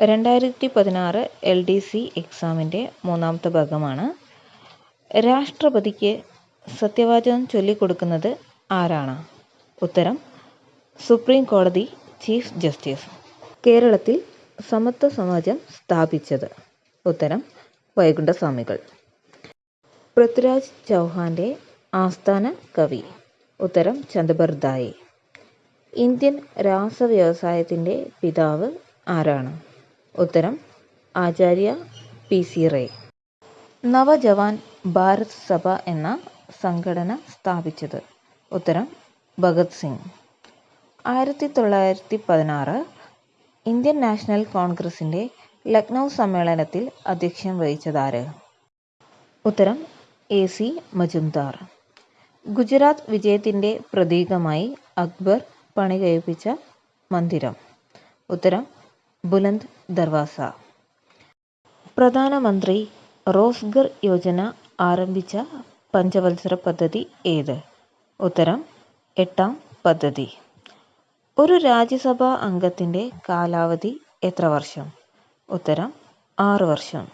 2016 LDC എക്സാമിൻ്റെ മൂന്നാമത്തെ ഭാഗമാണ്. രാഷ്ട്രപതിക്ക് സത്യവാചകം ചൊല്ലിക്കൊടുക്കുന്നത് ആരാണ്? ഉത്തരം സുപ്രീം കോടതി ചീഫ് ജസ്റ്റിസ്. കേരളത്തിൽ സമത്വ സമാജം സ്ഥാപിച്ചത്? ഉത്തരം വൈകുണ്ഠസ്വാമികൾ. പൃഥ്വിരാജ് ചൗഹാന്റെ ആസ്ഥാന കവി? ഉത്തരം ചന്ദബർദായെ. ഇന്ത്യൻ രാസവ്യവസായത്തിൻ്റെ പിതാവ് ആരാണ്? ഉത്തരം ആചാര്യ PC റേ. നവജവാൻ ഭാരത് സഭ എന്ന സംഘടന സ്ഥാപിച്ചത്? ഉത്തരം ഭഗത് സിംഗ്. 1916 ഇന്ത്യൻ നാഷണൽ കോൺഗ്രസിൻ്റെ ലക്നൗ സമ്മേളനത്തിൽ അധ്യക്ഷം വഹിച്ചതാര്? ഉത്തരം AC മജുംദാർ. ഗുജറാത്ത് വിജയത്തിൻ്റെ പ്രതീകമായി അക്ബർ പണികഴിപ്പിച്ച മന്ദിരം? ഉത്തരം ബുലന്ദ് ദർവാസ. പ്രധാനമന്ത്രി റോസ്ഗർ യോജന ആരംഭിച്ച പഞ്ചവത്സര പദ്ധതി ഏത്? ഉത്തരം 8ാം പദ്ധതി. ഒരു രാജ്യസഭാ അംഗത്തിൻ്റെ കാലാവധി എത്ര വർഷം? ഉത്തരം 6 വർഷം.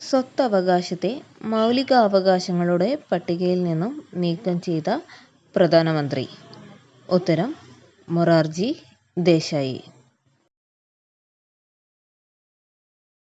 സ്വത്തവകാശത്തെ മൗലികാവകാശങ്ങളുടെ പട്ടികയിൽ നിന്നും നീക്കം ചെയ്ത പ്രധാനമന്ത്രി? ഉത്തരം മൊറാർജി ദേശായി.